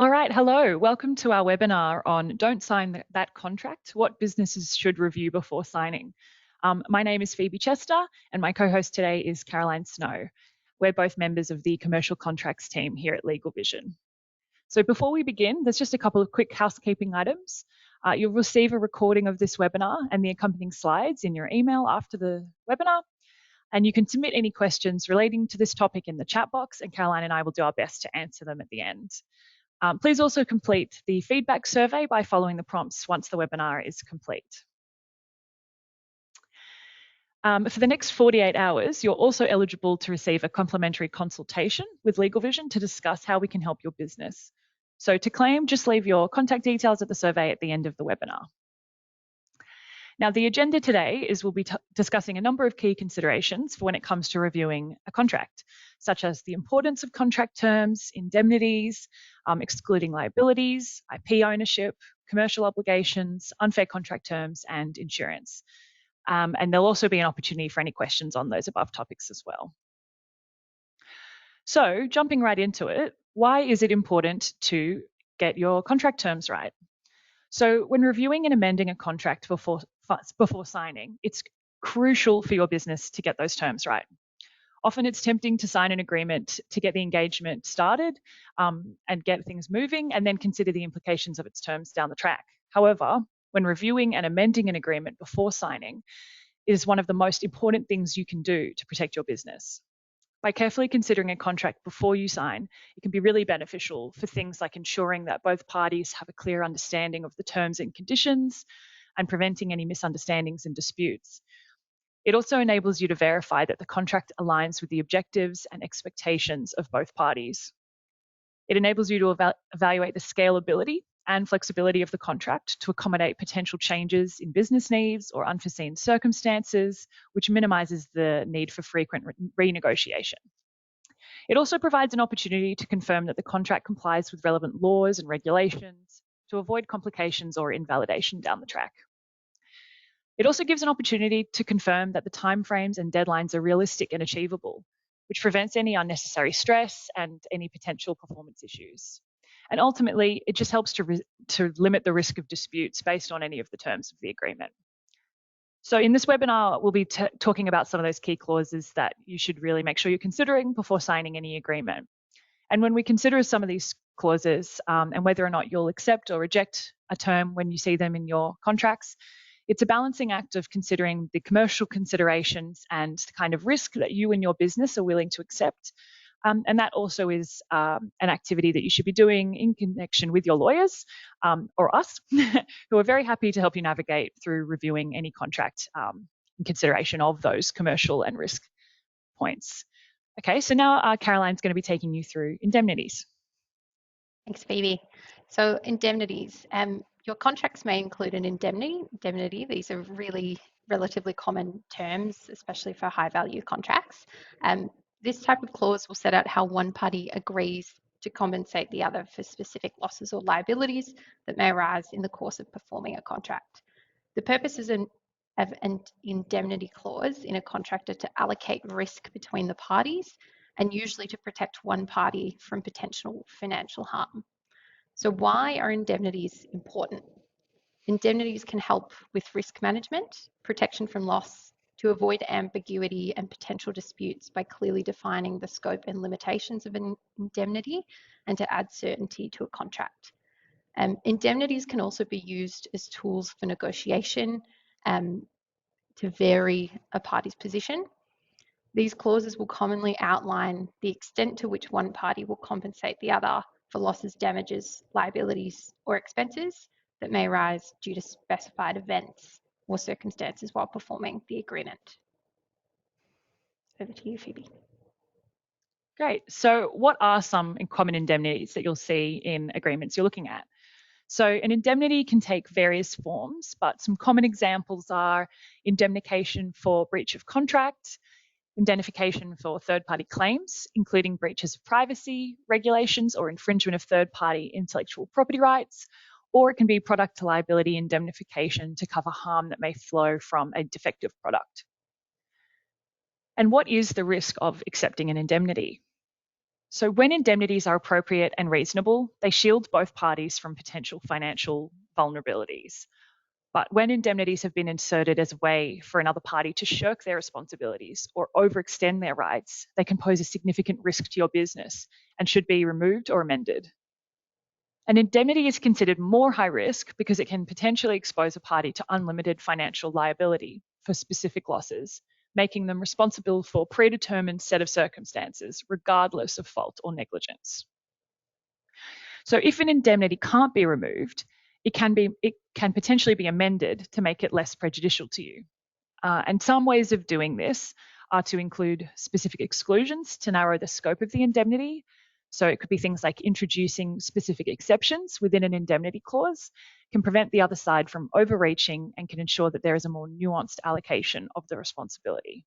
All right, hello. Welcome to our webinar on Don't Sign That Contract, What Businesses Should Review Before Signing. My name is Phoebe Chester and my co-host today is Caroline Snow. We're both members of the commercial contracts team here at LegalVision. So before we begin, there's just a couple of quick housekeeping items. You'll receive a recording of this webinar and the accompanying slides in your email after the webinar. And you can submit any questions relating to this topic in the chat box, and Caroline and I will do our best to answer them at the end. Please also complete the feedback survey by following the prompts once the webinar is complete. For the next 48 hours, you're also eligible to receive a complimentary consultation with LegalVision to discuss how we can help your business. So to claim, just leave your contact details at the survey at the end of the webinar. Now, the agenda today is we'll be discussing a number of key considerations for when it comes to reviewing a contract, such as the importance of contract terms, indemnities, excluding liabilities, IP ownership, commercial obligations, unfair contract terms, and insurance. And there'll also be an opportunity for any questions on those above topics as well. So, jumping right into it, why is it important to get your contract terms right? So when reviewing and amending a contract before signing, it's crucial for your business to get those terms right. Often it's tempting to sign an agreement to get the engagement started and get things moving and then consider the implications of its terms down the track. However, when reviewing and amending an agreement before signing, it is one of the most important things you can do to protect your business. By carefully considering a contract before you sign, it can be really beneficial for things like ensuring that both parties have a clear understanding of the terms and conditions and preventing any misunderstandings and disputes. It also enables you to verify that the contract aligns with the objectives and expectations of both parties. It enables you to evaluate the scalability and flexibility of the contract to accommodate potential changes in business needs or unforeseen circumstances, which minimizes the need for frequent renegotiation. It also provides an opportunity to confirm that the contract complies with relevant laws and regulations to avoid complications or invalidation down the track. It also gives an opportunity to confirm that the timeframes and deadlines are realistic and achievable, which prevents any unnecessary stress and any potential performance issues. And ultimately, it just helps to limit the risk of disputes based on any of the terms of the agreement. So in this webinar, we'll be talking about some of those key clauses that you should really make sure you're considering before signing any agreement. And when we consider some of these clauses and whether or not you'll accept or reject a term when you see them in your contracts, it's a balancing act of considering the commercial considerations and the kind of risk that you and your business are willing to accept. And that also is an activity that you should be doing in connection with your lawyers or us, who are very happy to help you navigate through reviewing any contract in consideration of those commercial and risk points. Okay, so now Caroline's going to be taking you through indemnities. Thanks, Phoebe. So indemnities. Your contracts may include an indemnity. These are really relatively common terms, especially for high-value contracts. This type of clause will set out how one party agrees to compensate the other for specific losses or liabilities that may arise in the course of performing a contract. The purposes of an indemnity clause in a contract are to allocate risk between the parties and usually to protect one party from potential financial harm. So why are indemnities important? Indemnities can help with risk management, protection from loss, to avoid ambiguity and potential disputes by clearly defining the scope and limitations of an indemnity and to add certainty to a contract. Indemnities can also be used as tools for negotiation to vary a party's position. These clauses will commonly outline the extent to which one party will compensate the other for losses, damages, liabilities, or expenses that may arise due to specified events or circumstances while performing the agreement. Over to you, Phoebe. Great. So what are some common indemnities that you'll see in agreements you're looking at? So an indemnity can take various forms, but some common examples are indemnification for breach of contract, indemnification for third-party claims, including breaches of privacy regulations or infringement of third-party intellectual property rights, or it can be product liability indemnification to cover harm that may flow from a defective product. And what is the risk of accepting an indemnity? So when indemnities are appropriate and reasonable, they shield both parties from potential financial vulnerabilities. But when indemnities have been inserted as a way for another party to shirk their responsibilities or overextend their rights, they can pose a significant risk to your business and should be removed or amended. An indemnity is considered more high risk because it can potentially expose a party to unlimited financial liability for specific losses, making them responsible for a predetermined set of circumstances, regardless of fault or negligence. So if an indemnity can't be removed, it can potentially be amended to make it less prejudicial to you. And some ways of doing this are to include specific exclusions to narrow the scope of the indemnity. So it could be things like introducing specific exceptions within an indemnity clause, can prevent the other side from overreaching and can ensure that there is a more nuanced allocation of the responsibility.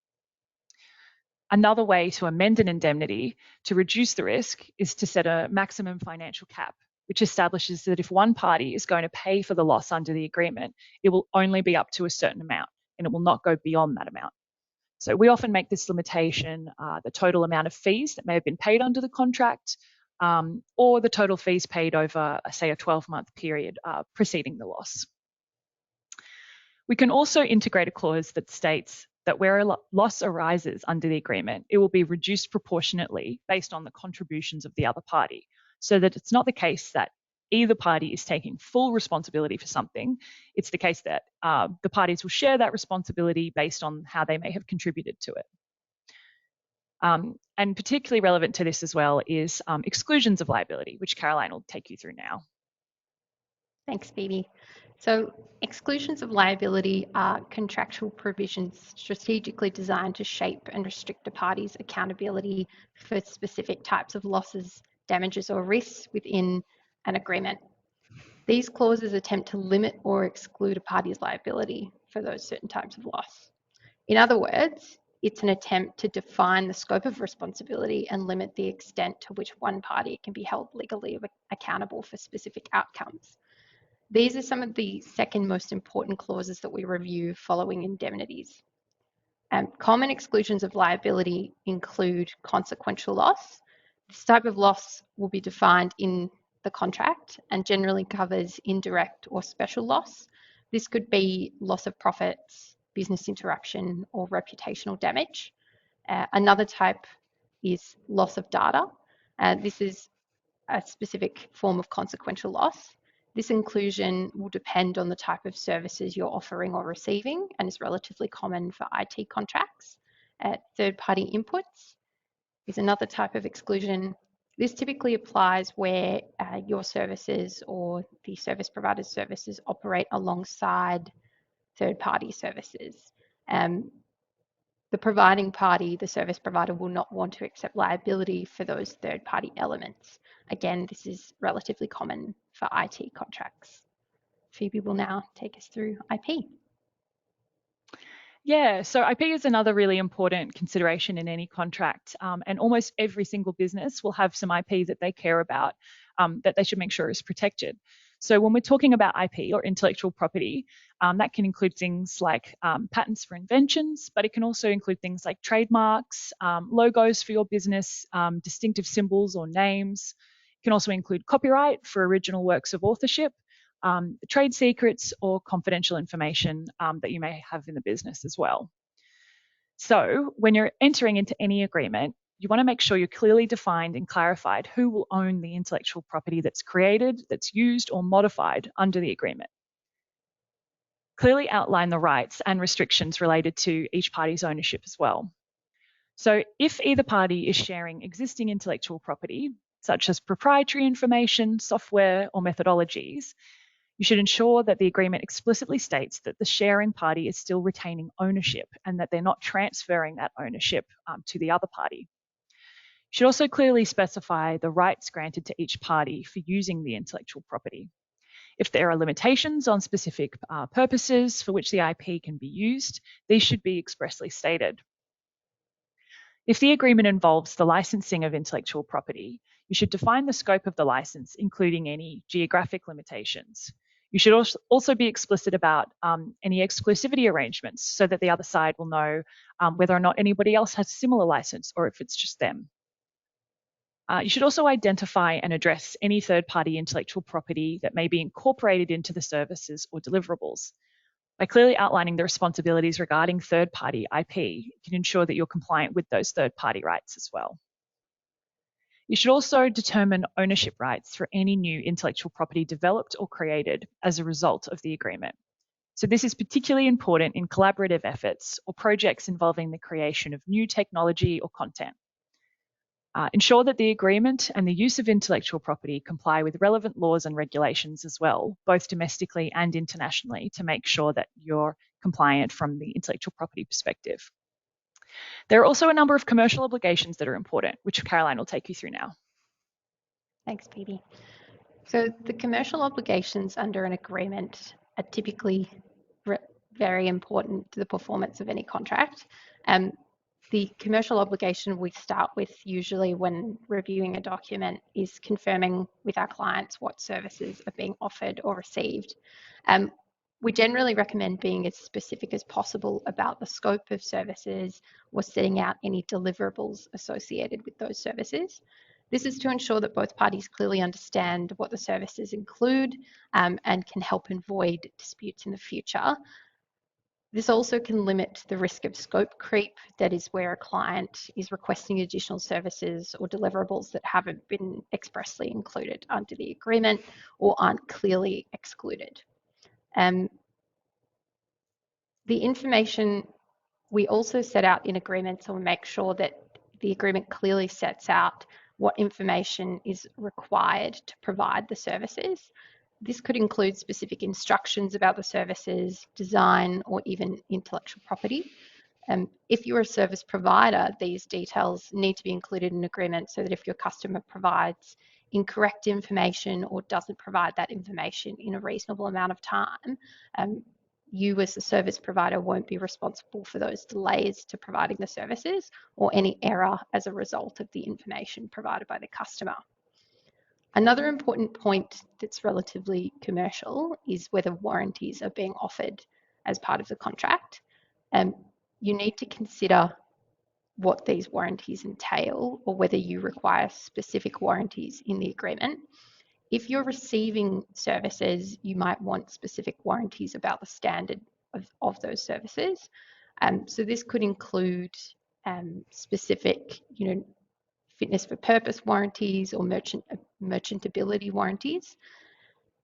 Another way to amend an indemnity to reduce the risk is to set a maximum financial cap, which establishes that if one party is going to pay for the loss under the agreement, it will only be up to a certain amount and it will not go beyond that amount. So we often make this limitation the total amount of fees that may have been paid under the contract, or the total fees paid over, say, a 12-month period preceding the loss. We can also integrate a clause that states that where a loss arises under the agreement, it will be reduced proportionately based on the contributions of the other party, so that it's not the case that either party is taking full responsibility for something. It's the case that the parties will share that responsibility based on how they may have contributed to it. And particularly relevant to this as well is exclusions of liability, which Caroline will take you through now. Thanks, Phoebe. So exclusions of liability are contractual provisions strategically designed to shape and restrict a party's accountability for specific types of losses, damages, or risks within an agreement. These clauses attempt to limit or exclude a party's liability for those certain types of loss. In other words, it's an attempt to define the scope of responsibility and limit the extent to which one party can be held legally accountable for specific outcomes. These are some of the second most important clauses that we review following indemnities. Common exclusions of liability include consequential loss. This type of loss will be defined in the contract and generally covers indirect or special loss. This could be loss of profits, business interruption, or reputational damage. Another type is loss of data. This is a specific form of consequential loss. This inclusion will depend on the type of services you're offering or receiving and is relatively common for IT contracts. Third-party inputs is another type of exclusion. This typically applies where your services or the service provider's services operate alongside third-party services. The providing party, the service provider, will not want to accept liability for those third-party elements. Again, this is relatively common for IT contracts. Phoebe will now take us through IP. Yeah, so IP is another really important consideration in any contract, and almost every single business will have some IP that they care about, that they should make sure is protected. So when we're talking about IP or intellectual property, that can include things like patents for inventions, but it can also include things like trademarks, logos for your business, distinctive symbols or names. It can also include copyright for original works of authorship, trade secrets or confidential information that you may have in the business as well. So when you're entering into any agreement, you want to make sure you're clearly defined and clarified who will own the intellectual property that's created, that's used or modified under the agreement. Clearly outline the rights and restrictions related to each party's ownership as well. So if either party is sharing existing intellectual property, such as proprietary information, software, or methodologies, you should ensure that the agreement explicitly states that the sharing party is still retaining ownership and that they're not transferring that ownership to the other party. You should also clearly specify the rights granted to each party for using the intellectual property. If there are limitations on specific purposes for which the IP can be used, these should be expressly stated. If the agreement involves the licensing of intellectual property, you should define the scope of the license, including any geographic limitations. You should also be explicit about any exclusivity arrangements so that the other side will know whether or not anybody else has a similar license or if it's just them. You should also identify and address any third-party intellectual property that may be incorporated into the services or deliverables. By clearly outlining the responsibilities regarding third-party IP, you can ensure that you're compliant with those third-party rights as well. You should also determine ownership rights for any new intellectual property developed or created as a result of the agreement. So this is particularly important in collaborative efforts or projects involving the creation of new technology or content. Ensure that the agreement and the use of intellectual property comply with relevant laws and regulations as well, both domestically and internationally, to make sure that you're compliant from the intellectual property perspective. There are also a number of commercial obligations that are important, which Caroline will take you through now. Thanks, Phoebe. So the commercial obligations under an agreement are typically very important to the performance of any contract. The commercial obligation we start with usually when reviewing a document is confirming with our clients what services are being offered or received. We generally recommend being as specific as possible about the scope of services or setting out any deliverables associated with those services. This is to ensure that both parties clearly understand what the services include and can help avoid disputes in the future. This also can limit the risk of scope creep, that is where a client is requesting additional services or deliverables that haven't been expressly included under the agreement or aren't clearly excluded. The information we also set out in agreements, and we make sure that the agreement clearly sets out what information is required to provide the services. This could include specific instructions about the services, design, or even intellectual property. If you're a service provider, these details need to be included in agreement so that if your customer provides incorrect information or doesn't provide that information in a reasonable amount of time, you as a service provider won't be responsible for those delays to providing the services or any error as a result of the information provided by the customer. Another important point that's relatively commercial is whether warranties are being offered as part of the contract. You need to consider what these warranties entail or whether you require specific warranties in the agreement. If you're receiving services, you might want specific warranties about the standard of those services. So this could include specific, fitness for purpose warranties or merchantability warranties.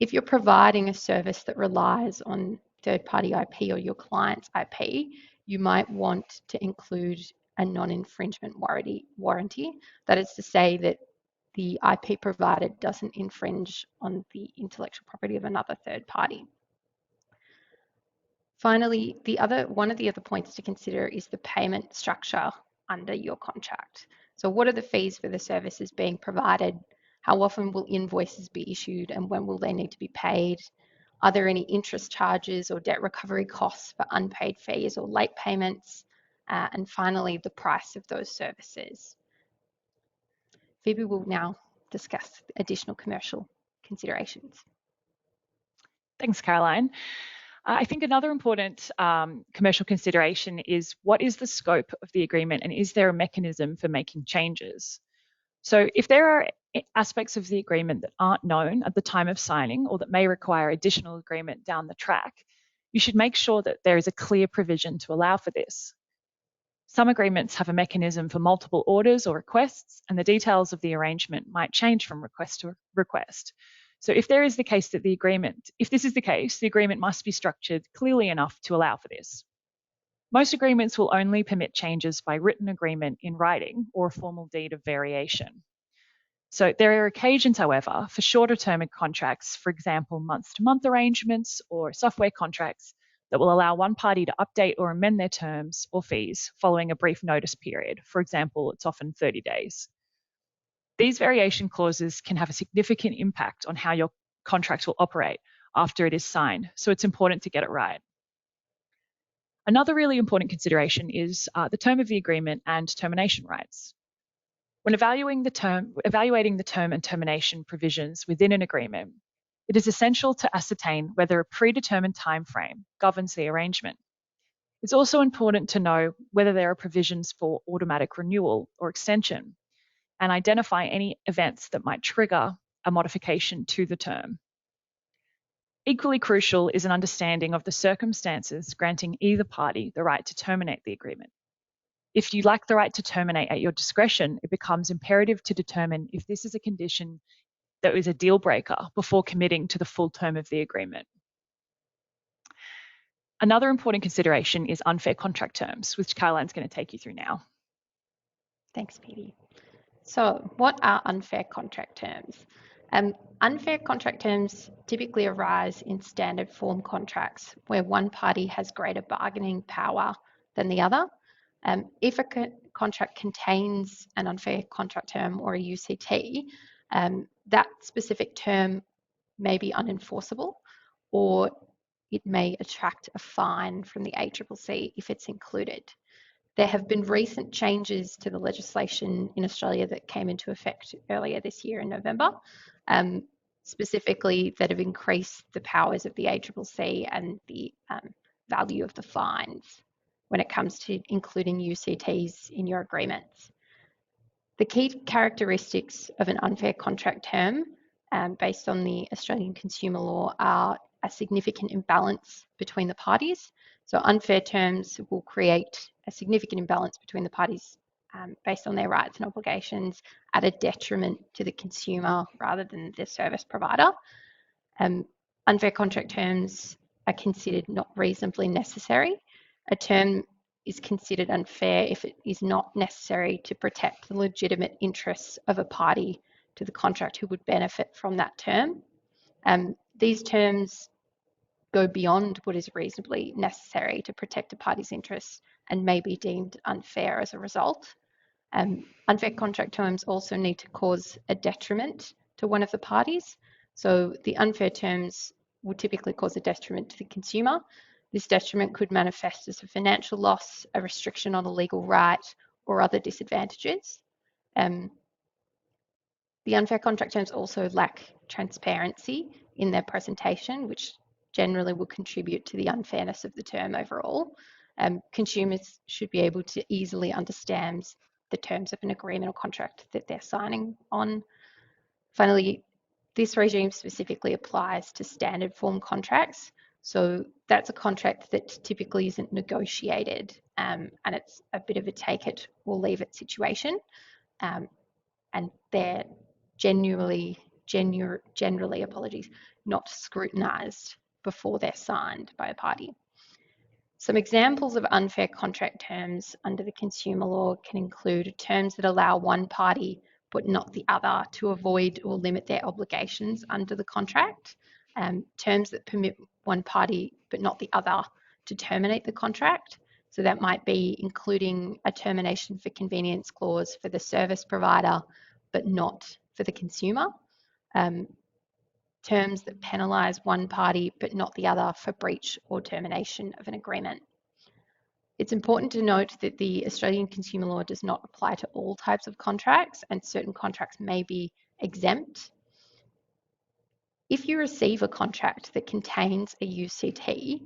If you're providing a service that relies on third-party IP or your client's IP, you might want to include a non-infringement warranty. That is to say that the IP provided doesn't infringe on the intellectual property of another third party. Finally, one of the other points to consider is the payment structure under your contract. So what are the fees for the services being provided? How often will invoices be issued and when will they need to be paid? Are there any interest charges or debt recovery costs for unpaid fees or late payments? And finally, the price of those services. Phoebe will now discuss additional commercial considerations. Thanks, Caroline. I think another important commercial consideration is what is the scope of the agreement and is there a mechanism for making changes? So if there are aspects of the agreement that aren't known at the time of signing or that may require additional agreement down the track, you should make sure that there is a clear provision to allow for this. Some agreements have a mechanism for multiple orders or requests, and the details of the arrangement might change from request to request. So if this is the case, the agreement must be structured clearly enough to allow for this. Most agreements will only permit changes by written agreement in writing or a formal deed of variation. So there are occasions, however, for shorter term contracts, for example, month-to-month arrangements or software contracts that will allow one party to update or amend their terms or fees following a brief notice period. For example, it's often 30 days. These variation clauses can have a significant impact on how your contract will operate after it is signed, so it's important to get it right. Another really important consideration is the term of the agreement and termination rights. When evaluating the term and termination provisions within an agreement, it is essential to ascertain whether a predetermined timeframe governs the arrangement. It's also important to know whether there are provisions for automatic renewal or extension. and identify any events that might trigger a modification to the term. Equally crucial is an understanding of the circumstances granting either party the right to terminate the agreement. If you lack the right to terminate at your discretion, it becomes imperative to determine if this is a condition that is a deal breaker before committing to the full term of the agreement. Another important consideration is unfair contract terms, which Caroline's going to take you through now. Thanks, Phoebe. So what are unfair contract terms? Unfair contract terms typically arise in standard form contracts where one party has greater bargaining power than the other. If a contract contains an unfair contract term or a UCT, that specific term may be unenforceable, or it may attract a fine from the ACCC if it's included. There have been recent changes to the legislation in Australia that came into effect earlier this year in November, specifically that have increased the powers of the ACCC and the value of the fines when it comes to including UCTs in your agreements. The key characteristics of an unfair contract term based on the Australian consumer law are a significant imbalance between the parties. So unfair terms will create a significant imbalance between the parties based on their rights and obligations at a detriment to the consumer rather than the service provider. Unfair contract terms are considered not reasonably necessary. A term is considered unfair if it is not necessary to protect the legitimate interests of a party to the contract who would benefit from that term. These terms go beyond what is reasonably necessary to protect a party's interests and may be deemed unfair as a result. Unfair contract terms also need to cause a detriment to one of the parties. So the unfair terms would typically cause a detriment to the consumer. This detriment could manifest as a financial loss, a restriction on a legal right, or other disadvantages. The unfair contract terms also lack transparency in their presentation, which generally will contribute to the unfairness of the term overall. Consumers should be able to easily understand the terms of an agreement or contract that they're signing on. Finally, this regime specifically applies to standard form contracts. So that's a contract that typically isn't negotiated and it's a bit of a take it or leave it situation. And they're generally not scrutinised before they're signed by a party. Some examples of unfair contract terms under the consumer law can include terms that allow one party but not the other to avoid or limit their obligations under the contract, terms that permit one party but not the other to terminate the contract. So that might be including a termination for convenience clause for the service provider but not for the consumer. Terms that penalise one party but not the other for breach or termination of an agreement. It's important to note that the Australian consumer law does not apply to all types of contracts, and certain contracts may be exempt. If you receive a contract that contains a UCT,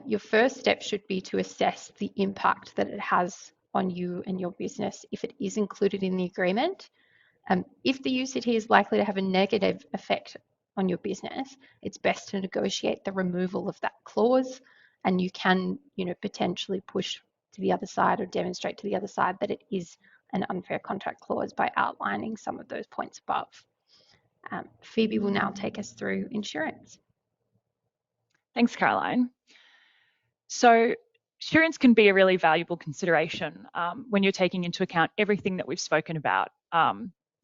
your first step should be to assess the impact that it has on you and your business if it is included in the agreement. If the UCT is likely to have a negative effect on your business, it's best to negotiate the removal of that clause, and you can, potentially push to the other side or demonstrate to the other side that it is an unfair contract clause by outlining some of those points above. Phoebe will now take us through insurance. Thanks, Caroline. So insurance can be a really valuable consideration when you're taking into account everything that we've spoken about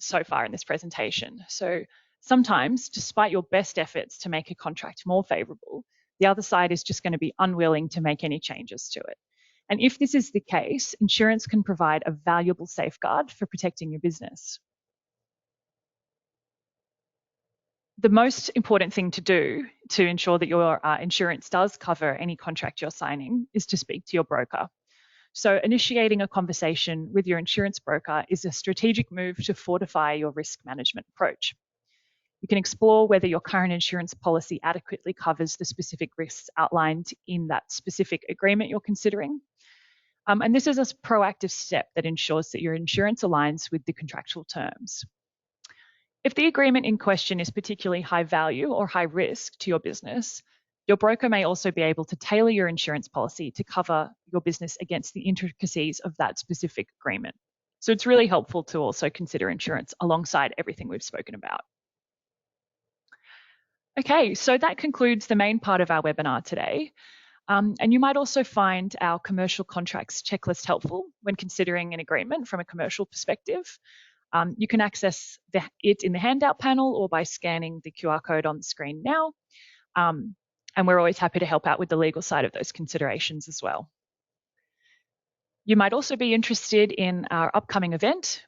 so far in this presentation. So sometimes, despite your best efforts to make a contract more favourable, the other side is just going to be unwilling to make any changes to it. And if this is the case, insurance can provide a valuable safeguard for protecting your business. The most important thing to do to ensure that your insurance does cover any contract you're signing is to speak to your broker. So initiating a conversation with your insurance broker is a strategic move to fortify your risk management approach. You can explore whether your current insurance policy adequately covers the specific risks outlined in that specific agreement you're considering. And this is a proactive step that ensures that your insurance aligns with the contractual terms. If the agreement in question is particularly high value or high risk to your business, your broker may also be able to tailor your insurance policy to cover your business against the intricacies of that specific agreement. So it's really helpful to also consider insurance alongside everything we've spoken about. Okay, so that concludes the main part of our webinar today. And you might also find our commercial contracts checklist helpful when considering an agreement from a commercial perspective. You can access it in the handout panel or by scanning the QR code on the screen now. And we're always happy to help out with the legal side of those considerations as well. You might also be interested in our upcoming event,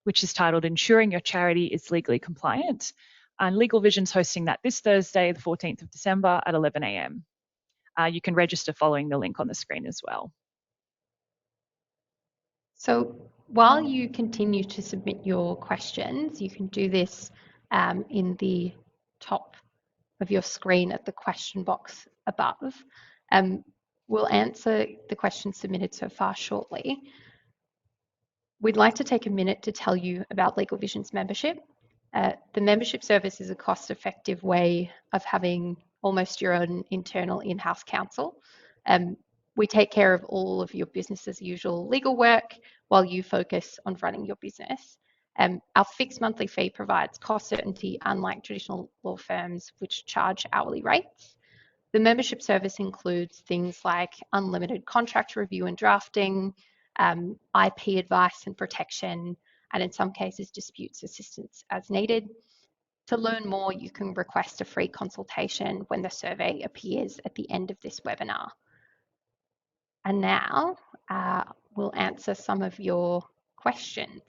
which is titled Ensuring Your Charity is Legally Compliant. And LegalVision's hosting that this Thursday, the 14th of December at 11 a.m. You can register following the link on the screen as well. So while you continue to submit your questions, you can do this in the top of your screen at the question box above. We'll answer the questions submitted so far shortly. We'd like to take a minute to tell you about LegalVision's membership. The membership service is a cost-effective way of having almost your own internal in-house counsel. We take care of all of your business as usual legal work while you focus on running your business. Our fixed monthly fee provides cost certainty, unlike traditional law firms which charge hourly rates. The membership service includes things like unlimited contract review and drafting, IP advice and protection, and in some cases, disputes assistance as needed. To learn more, you can request a free consultation when the survey appears at the end of this webinar. And now we'll answer some of your questions.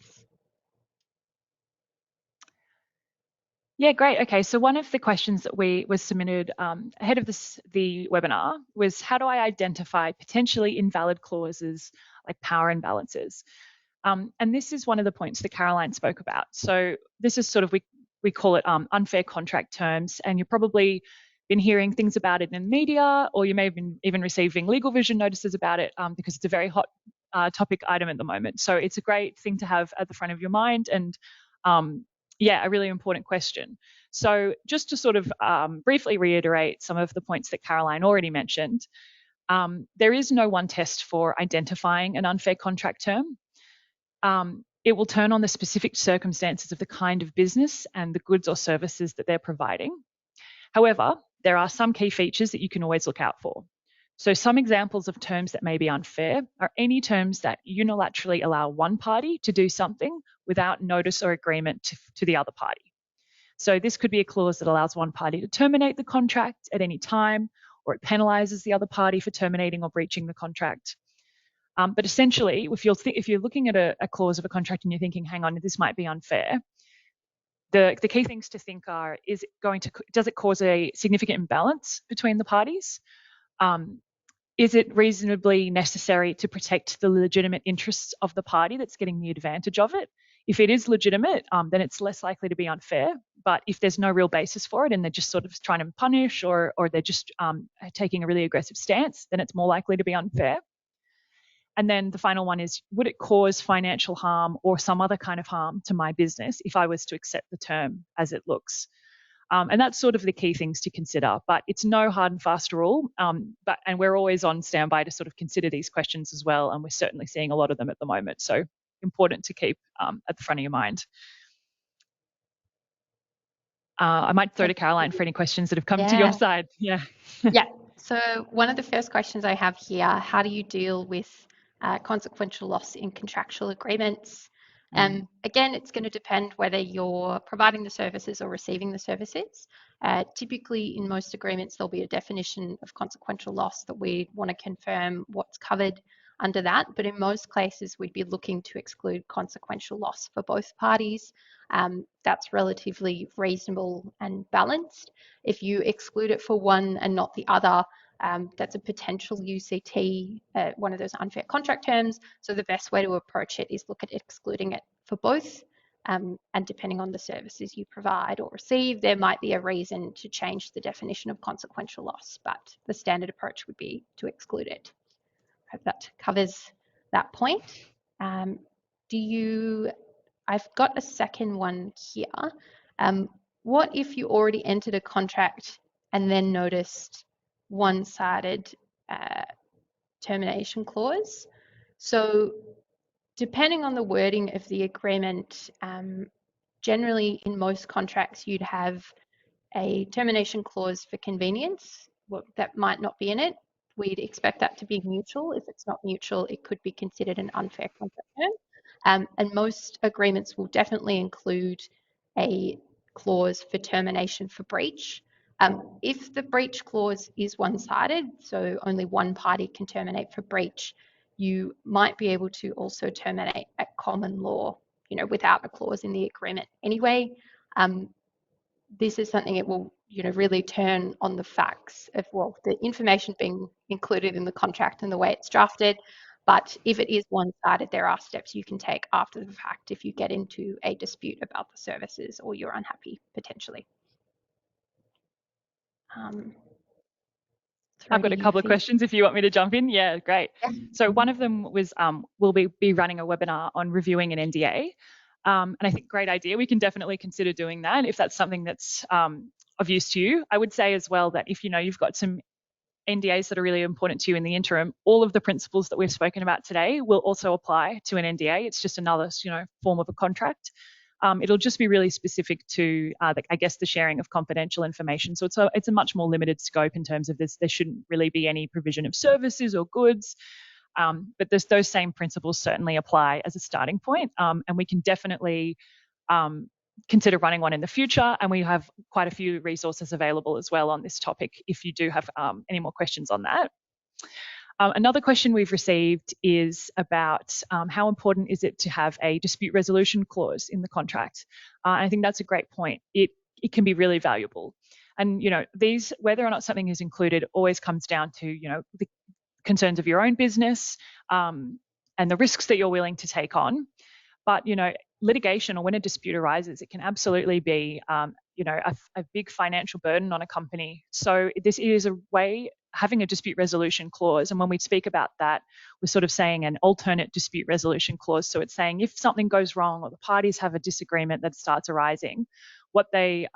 Yeah, great. Okay, so one of the questions that was submitted ahead of the webinar was, how do I identify potentially invalid clauses like power imbalances? And this is one of the points that Caroline spoke about. So this is sort of, we call it unfair contract terms, and you've probably been hearing things about it in the media, or you may have been even receiving LegalVision notices about it because it's a very hot topic item at the moment. So it's a great thing to have at the front of your mind, and yeah, a really important question. So just to sort of briefly reiterate some of the points that Caroline already mentioned, there is no one test for identifying an unfair contract term. It will turn on the specific circumstances of the kind of business and the goods or services that they're providing. However, there are some key features that you can always look out for. So some examples of terms that may be unfair are any terms that unilaterally allow one party to do something without notice or agreement to the other party. So this could be a clause that allows one party to terminate the contract at any time, or it penalizes the other party for terminating or breaching the contract. But essentially, if you're looking at a clause of a contract and you're thinking, hang on, this might be unfair, the key things to think are, does it cause a significant imbalance between the parties? Is it reasonably necessary to protect the legitimate interests of the party that's getting the advantage of it? If it is legitimate, then it's less likely to be unfair. But if there's no real basis for it and they're just sort of trying to punish, or they're just taking a really aggressive stance, then it's more likely to be unfair. And then the final one is, would it cause financial harm or some other kind of harm to my business if I was to accept the term as it looks? And that's sort of the key things to consider, but it's no hard and fast rule. And we're always on standby to sort of consider these questions as well. And we're certainly seeing a lot of them at the moment. So important to keep at the front of your mind. I might throw to Caroline for any questions that have come to your side. Yeah. Yeah. So one of the first questions I have here, how do you deal with consequential loss in contractual agreements? Again, it's going to depend whether you're providing the services or receiving the services. Typically, in most agreements, there'll be a definition of consequential loss that we want to confirm what's covered under that. But in most cases, we'd be looking to exclude consequential loss for both parties. That's relatively reasonable and balanced. If you exclude it for one and not the other, that's a potential UCT, one of those unfair contract terms. So the best way to approach it is look at excluding it for both. And depending on the services you provide or receive, there might be a reason to change the definition of consequential loss, but the standard approach would be to exclude it. hope that covers that point. I've got a second one here. What if you already entered a contract and then noticed one-sided termination clause? So depending on the wording of the agreement, generally in most contracts you'd have a termination clause for convenience. Well, that might not be in it. We'd expect that to be mutual. If it's not mutual, it could be considered an unfair contract term. And most agreements will definitely include a clause for termination for breach. If the breach clause is one-sided, so only one party can terminate for breach, you might be able to also terminate at common law, without a clause in the agreement anyway. This is something it will, really turn on the facts of, well, the information being included in the contract and the way it's drafted. But if it is one-sided, there are steps you can take after the fact if you get into a dispute about the services or you're unhappy potentially. I've got a couple of questions if you want me to jump in. Yeah, great. Yeah. So one of them was we'll be running a webinar on reviewing an NDA. And I think great idea. We can definitely consider doing that if that's something that's of use to you. I would say as well that if you've got some NDAs that are really important to you in the interim, all of the principles that we've spoken about today will also apply to an NDA. It's just another form of a contract. It'll just be really specific to, I guess, the sharing of confidential information. So it's a much more limited scope in terms of this. There shouldn't really be any provision of services or goods. But those same principles certainly apply as a starting point. And we can definitely consider running one in the future. And we have quite a few resources available as well on this topic if you do have any more questions on that. Another question we've received is about how important is it to have a dispute resolution clause in the contract? I think that's a great point. It can be really valuable. And, whether or not something is included always comes down to, the concerns of your own business and the risks that you're willing to take on. But, litigation or when a dispute arises, it can absolutely be, a big financial burden on a company. So this is a way, having a dispute resolution clause. And when we speak about that, we're sort of saying an alternate dispute resolution clause. So it's saying if something goes wrong or the parties have a disagreement that starts arising, what they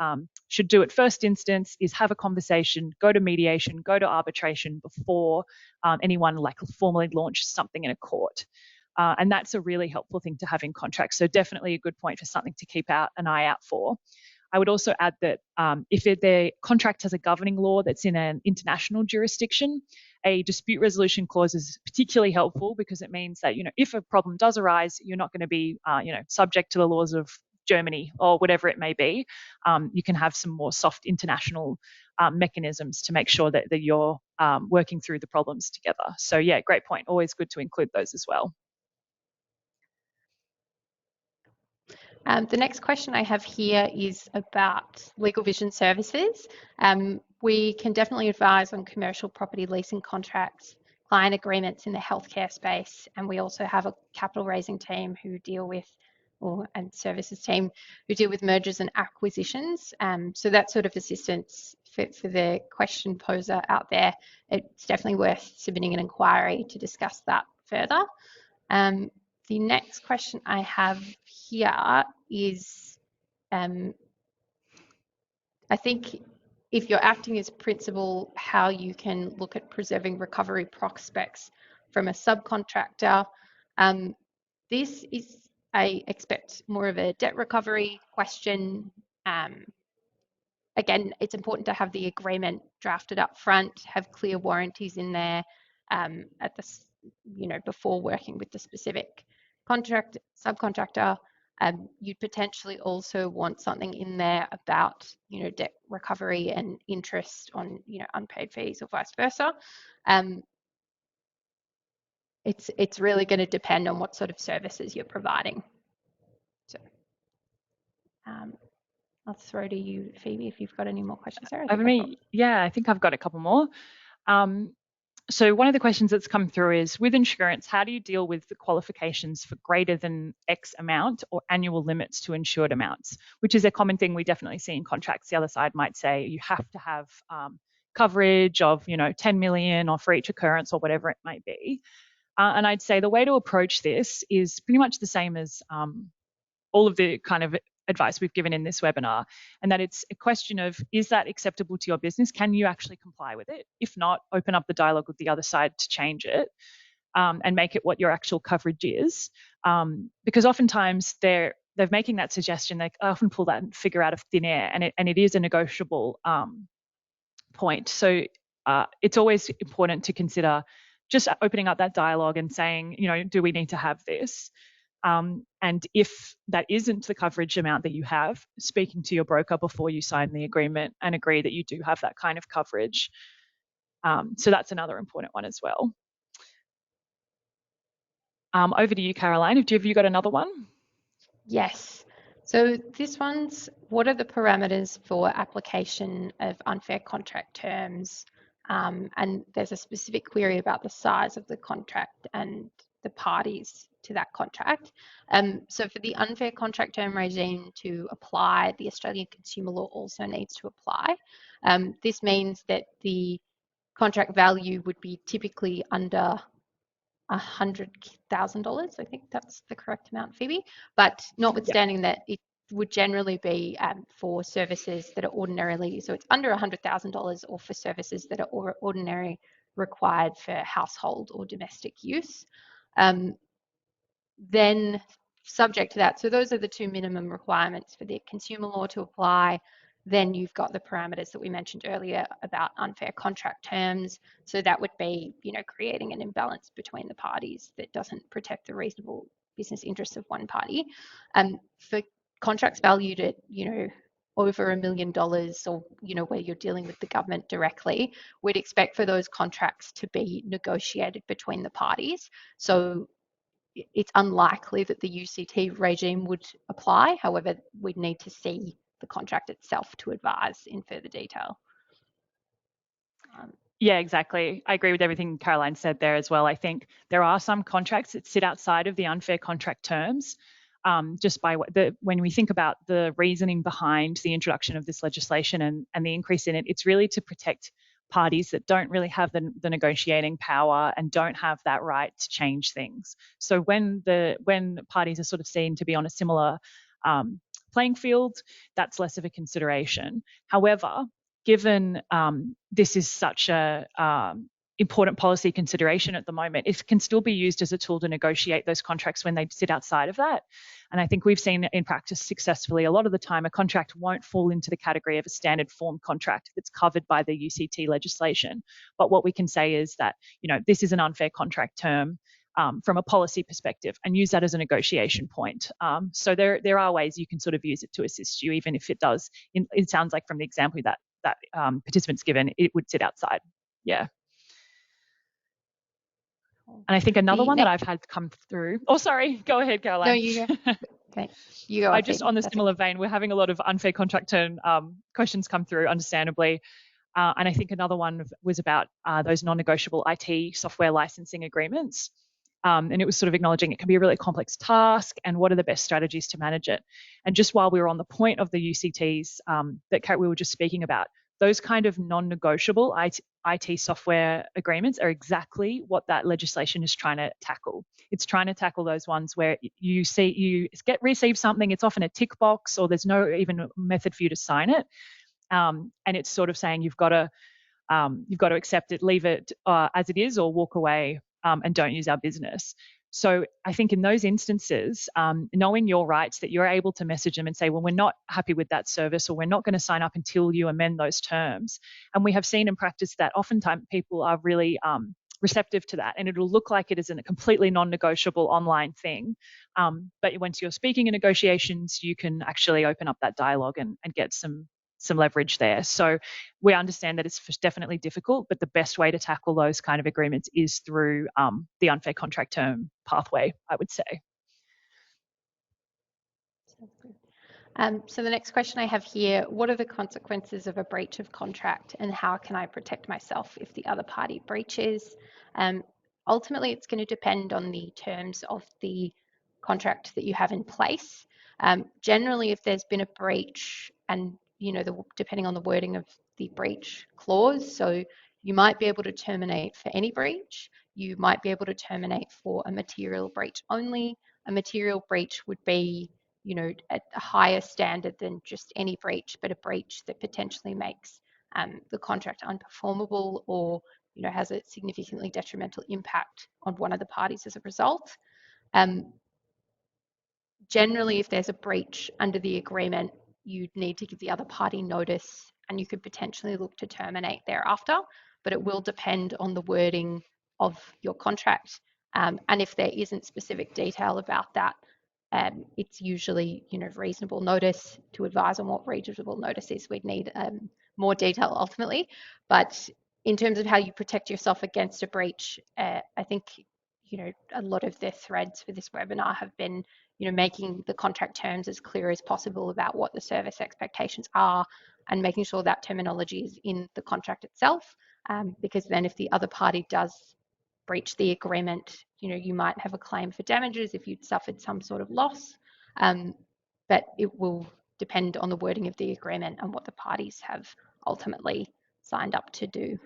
should do at first instance is have a conversation, go to mediation, go to arbitration before anyone formally launches something in a court. And that's a really helpful thing to have in contracts. So definitely a good point for something to keep an eye out for. I would also add that if the contract has a governing law that's in an international jurisdiction, a dispute resolution clause is particularly helpful because it means that, if a problem does arise, you're not going to be, subject to the laws of Germany or whatever it may be. You can have some more soft international mechanisms to make sure that you're working through the problems together. So yeah, great point. Always good to include those as well. The next question I have here is about LegalVision services. We can definitely advise on commercial property leasing contracts, client agreements in the healthcare space, and we also have a capital raising team who deal with, and services team who deal with mergers and acquisitions. So that sort of assistance for the question poser out there, it's definitely worth submitting an inquiry to discuss that further. The next question I have here is, I think if you're acting as principal, how you can look at preserving recovery prospects from a subcontractor. This is, I expect, more of a debt recovery question. Again, it's important to have the agreement drafted up front, have clear warranties in there at the, before working with the specific subcontractor. You'd potentially also want something in there about, debt recovery and interest on, unpaid fees or vice versa. It's really going to depend on what sort of services you're providing. So I'll throw to you, Phoebe, if you've got any more questions there. I think I've got a couple more. So one of the questions that's come through is, with insurance, how do you deal with the qualifications for greater than X amount or annual limits to insured amounts, which is a common thing we definitely see in contracts. The other side might say you have to have coverage of 10 million or for each occurrence or whatever it might be. And I'd say the way to approach this is pretty much the same as all of the kind of advice we've given in this webinar, and that it's a question of, is that acceptable to your business? Can you actually comply with it? If not, open up the dialogue with the other side to change it, and make it what your actual coverage is. Because oftentimes they're making that suggestion. They often pull that figure out of thin air, and it is a negotiable point. So it's always important to consider just opening up that dialogue and saying, do we need to have this? And if that isn't the coverage amount that you have, speaking to your broker before you sign the agreement and agree that you do have that kind of coverage. So that's another important one as well. Over to you, Caroline. Have you got another one? Yes. So this one's, what are the parameters for application of unfair contract terms? And there's a specific query about the size of the contract and the parties to that contract. So for the unfair contract term regime to apply, the Australian consumer law also needs to apply. This means that the contract value would be typically under $100,000. I think that's the correct amount, Phoebe. But notwithstanding that, it would generally be for services that are ordinarily, so it's under $100,000, or for services that are ordinarily required for household or domestic use. Then subject to that, so those are the two minimum requirements for the consumer law to apply. Then you've got the parameters that we mentioned earlier about unfair contract terms. So that would be, creating an imbalance between the parties that doesn't protect the reasonable business interests of one party. For contracts valued at, over $1 million, or, where you're dealing with the government directly, we'd expect for those contracts to be negotiated between the parties. So it's unlikely that the UCT regime would apply. However, we'd need to see the contract itself to advise in further detail. Yeah, exactly. I agree with everything Caroline said there as well. I think there are some contracts that sit outside of the unfair contract terms. Just by when we think about the reasoning behind the introduction of this legislation and the increase in it, it's really to protect parties that don't really have the negotiating power and don't have that right to change things. So when parties are sort of seen to be on a similar playing field, that's less of a consideration. However, given this is such a important policy consideration at the moment, it can still be used as a tool to negotiate those contracts when they sit outside of that. And I think we've seen in practice successfully, a lot of the time, a contract won't fall into the category of a standard form contract that's covered by the UCT legislation. But what we can say is that, this is an unfair contract term from a policy perspective, and use that as a negotiation point. So there are ways you can sort of use it to assist you, even if it does. It sounds like from the example that participants given, it would sit outside. Yeah. And I think another one that I've had come through. Oh, sorry. Go ahead, Caroline. No, you go. Okay. You go. I just, on the similar vein, we're having a lot of unfair contract term questions come through, understandably. And I think another one was about those non-negotiable IT software licensing agreements. And it was sort of acknowledging it can be a really complex task and what are the best strategies to manage it. And just while we were on the point of the UCTs that we were just speaking about, those kind of non-negotiable IT software agreements are exactly what that legislation is trying to tackle. It's trying to tackle those ones where you receive something, it's often a tick box, or there's no even method for you to sign it. And it's sort of saying you've got to accept it, leave it as it is, or walk away and don't use our business. So I think in those instances, knowing your rights, that you're able to message them and say, well, we're not happy with that service, or we're not going to sign up until you amend those terms. And we have seen in practice that oftentimes people are really receptive to that, and it'll look like it is a completely non-negotiable online thing. But once you're speaking in negotiations, you can actually open up that dialogue and get some leverage there. So we understand that it's definitely difficult, but the best way to tackle those kind of agreements is through the unfair contract term pathway, I would say. So the next question I have here, what are the consequences of a breach of contract, and how can I protect myself if the other party breaches? Ultimately, it's going to depend on the terms of the contract that you have in place. Generally, if there's been a breach, and depending on the wording of the breach clause, so You might be able to terminate for any breach. You might be able to terminate for a material breach only. A material breach would be, at a higher standard than just any breach, but a breach that potentially makes the contract unperformable or, has a significantly detrimental impact on one of the parties as a result. Um, Generally, if there's a breach under the agreement, you'd need to give the other party notice and you could potentially look to terminate thereafter, but it will depend on the wording of your contract. And if there isn't specific detail about that, it's usually, reasonable notice. To advise on what reasonable notice is, we'd need more detail ultimately. But in terms of how you protect yourself against a breach, I think, a lot of the threads for this webinar have been, making the contract terms as clear as possible about what the service expectations are and making sure that terminology is in the contract itself. Because then if the other party does breach the agreement, you might have a claim for damages if you'd suffered some sort of loss. But it will depend on the wording of the agreement and what the parties have ultimately signed up to do.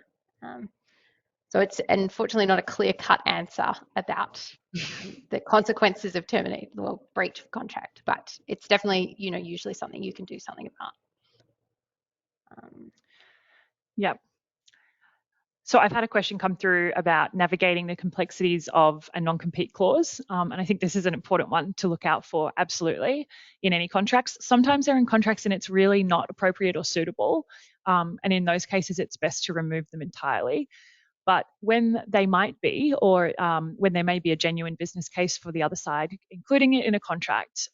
So it's unfortunately not a clear-cut answer about the consequences of terminating or breach of contract, but it's definitely, usually something you can do something about. Yep. So I've had a question come through about navigating the complexities of a non-compete clause. And I think this is an important one to look out for, absolutely, in any contracts. Sometimes they're in contracts and it's really not appropriate or suitable. And in those cases, it's best to remove them entirely. But when they might be, or when there may be a genuine business case for the other side, including it in a contract,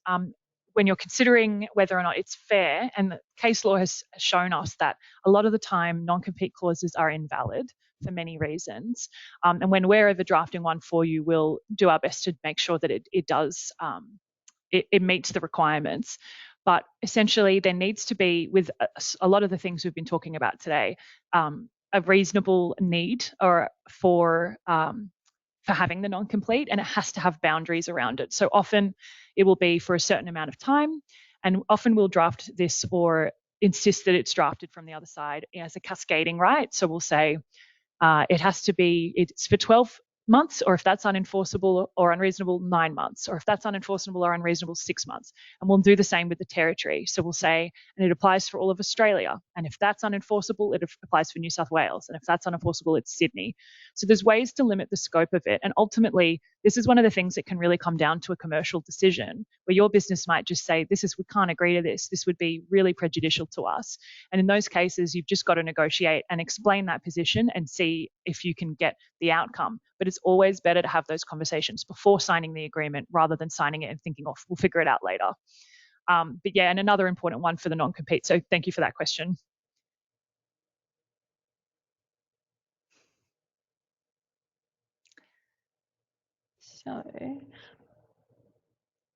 when you're considering whether or not it's fair, and the case law has shown us that a lot of the time non-compete clauses are invalid for many reasons. And when we're ever drafting one for you, we'll do our best to make sure that it does, it meets the requirements. But essentially, there needs to be, with a lot of the things we've been talking about today, a reasonable need or for having the non-complete, and it has to have boundaries around it. So often it will be for a certain amount of time, and often we'll draft this or insist that it's drafted from the other side as a cascading right. So we'll say it has to be, it's for 12 months, or if that's unenforceable or unreasonable, 9 months, or if that's unenforceable or unreasonable, 6 months. And we'll do the same with the territory. So we'll say, and it applies for all of Australia. And if that's unenforceable, it applies for New South Wales. And if that's unenforceable, it's Sydney. So there's ways to limit the scope of it. And ultimately, this is one of the things that can really come down to a commercial decision where your business might just say, we can't agree to this. This would be really prejudicial to us. And in those cases, you've just got to negotiate and explain that position and see if you can get the outcome. But it's always better to have those conversations before signing the agreement rather than signing it and thinking, oh, we'll figure it out later. But yeah, and another important one for the non-compete. So thank you for that question. So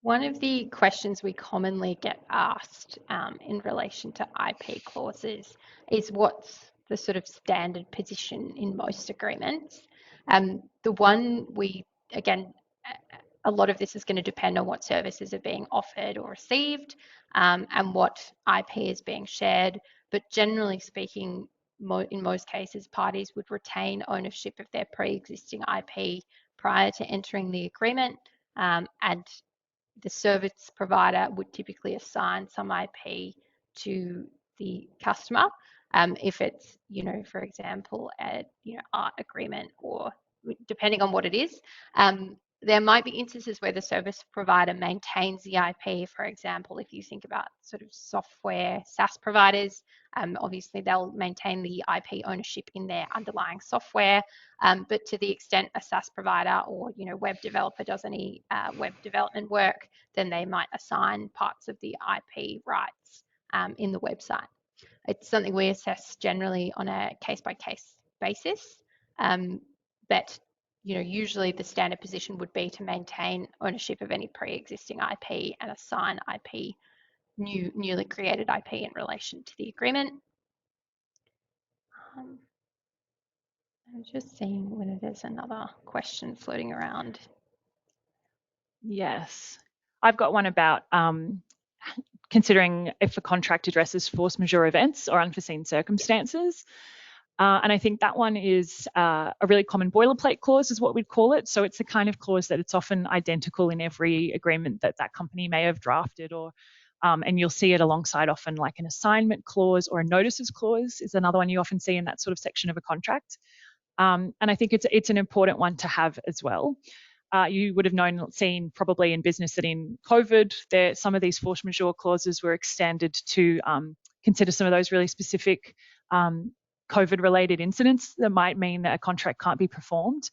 one of the questions we commonly get asked in relation to IP clauses is what's the sort of standard position in most agreements. The one again, a lot of this is going to depend on what services are being offered or received and what IP is being shared. But generally speaking, in most cases, parties would retain ownership of their pre-existing IP prior to entering the agreement, and the service provider would typically assign some IP to the customer. If it's, for example, a art agreement, or depending on what it is, there might be instances where the service provider maintains the IP. For example, if you think about sort of software SaaS providers, obviously they'll maintain the IP ownership in their underlying software. But to the extent a SaaS provider or web developer does any web development work, then they might assign parts of the IP rights in the website. It's something we assess generally on a case-by-case basis. But usually the standard position would be to maintain ownership of any pre-existing IP and assign IP, newly created IP in relation to the agreement. I'm just seeing whether there's another question floating around. Yes. I've got one about considering if a contract addresses force majeure events or unforeseen circumstances. And I think that one is a really common boilerplate clause is what we'd call it. So it's the kind of clause that it's often identical in every agreement that that company may have drafted, or and you'll see it alongside often like an assignment clause or a notices clause is another one you often see in that sort of section of a contract. And I think it's an important one to have as well. You would have seen probably in business that in COVID, some of these force majeure clauses were extended to consider some of those really specific COVID-related incidents that might mean that a contract can't be performed.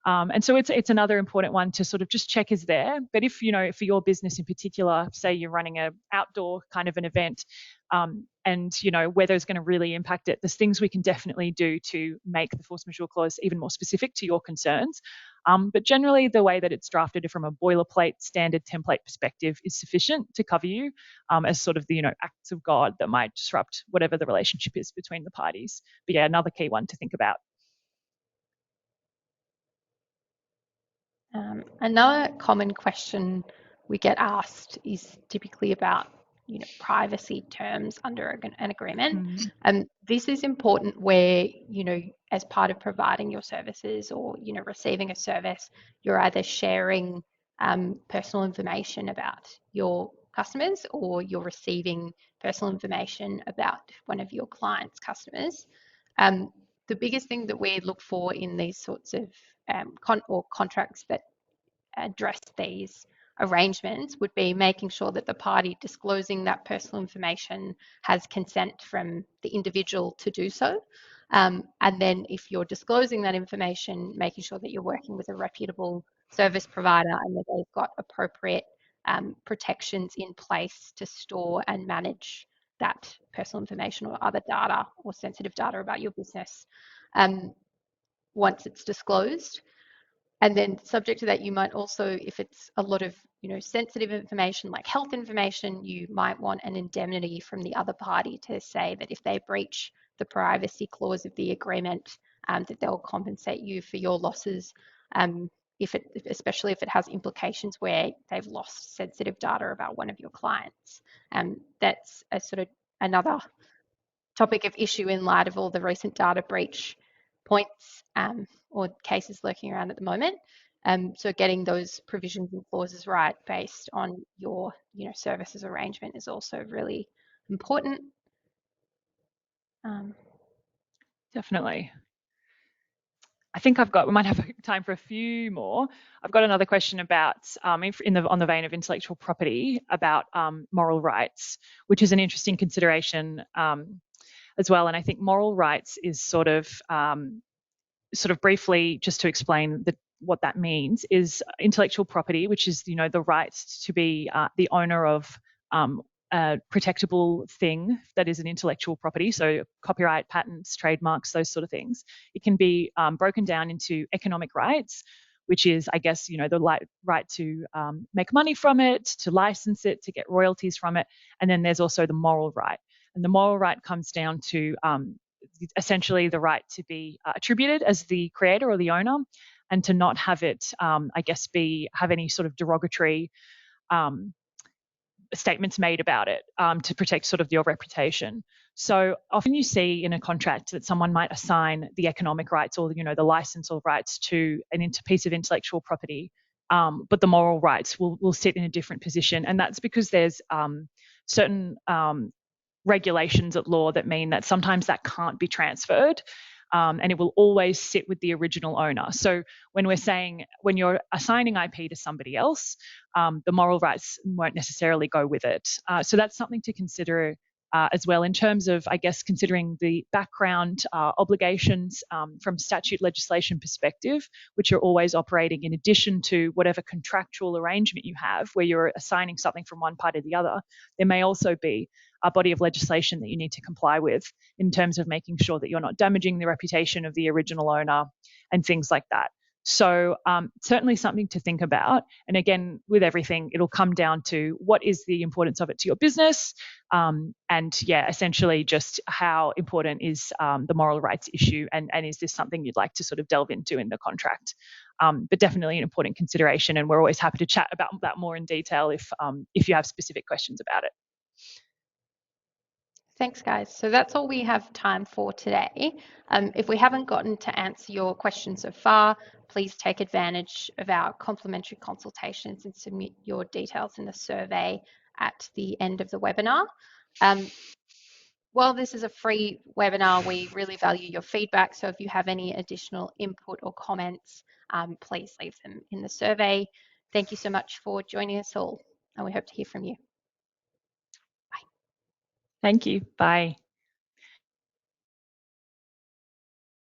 And so it's another important one to sort of just check is there. But if, for your business in particular, say you're running an outdoor kind of an event, and, weather is going to really impact it, there's things we can definitely do to make the force majeure clause even more specific to your concerns. But generally, the way that it's drafted from a boilerplate standard template perspective is sufficient to cover you as sort of the, acts of God that might disrupt whatever the relationship is between the parties. But yeah, another key one to think about. Another common question we get asked is typically about privacy terms under an agreement. This is important where, as part of providing your services or, receiving a service, you're either sharing personal information about your customers or you're receiving personal information about one of your clients' customers. The biggest thing that we look for in these sorts of contracts that address these arrangements would be making sure that the party disclosing that personal information has consent from the individual to do so. And then if you're disclosing that information, making sure that you're working with a reputable service provider and that they've got appropriate protections in place to store and manage that personal information or other data or sensitive data about your business once it's disclosed. And then subject to that, you might also, if it's a lot of sensitive information like health information, you might want an indemnity from the other party to say that if they breach the privacy clause of the agreement, that they'll compensate you for your losses, especially if it has implications where they've lost sensitive data about one of your clients. That's a sort of another topic of issue in light of all the recent data breach points or cases lurking around at the moment. So getting those provisions and clauses right based on your services arrangement is also really important. Definitely. I think we might have time for a few more. I've got another question about, on the vein of intellectual property, about moral rights, which is an interesting consideration as well. And I think moral rights is sort of briefly, just to explain what that means, is intellectual property, which is the rights to be the owner of a protectable thing that is an intellectual property, so copyright, patents, trademarks, those sort of things. It can be broken down into economic rights, which is, I guess, the right to make money from it, to license it, to get royalties from it. And then there's also the moral right. And the moral right comes down to essentially the right to be attributed as the creator or the owner, and to not have it, I guess, have any sort of derogatory statements made about it to protect sort of your reputation. So often you see in a contract that someone might assign the economic rights or the license or rights to a piece of intellectual property, but the moral rights will sit in a different position, and that's because there's certain regulations at law that mean that sometimes that can't be transferred. And it will always sit with the original owner. So when you're assigning IP to somebody else, the moral rights won't necessarily go with it. So that's something to consider as well in terms of, I guess, considering the background obligations from statute legislation perspective, which are always operating in addition to whatever contractual arrangement you have where you're assigning something from one party to the other. There may also be a body of legislation that you need to comply with in terms of making sure that you're not damaging the reputation of the original owner and things like that. So certainly something to think about. And again, with everything, it'll come down to what is the importance of it to your business, and yeah, essentially just how important is the moral rights issue, and is this something you'd like to sort of delve into in the contract? But definitely an important consideration, and we're always happy to chat about that more in detail if you have specific questions about it. Thanks, guys. So that's all we have time for today. If we haven't gotten to answer your questions so far, please take advantage of our complimentary consultations and submit your details in the survey at the end of the webinar. While this is a free webinar, we really value your feedback. So if you have any additional input or comments, please leave them in the survey. Thank you so much for joining us all, and we hope to hear from you. Thank you. Bye.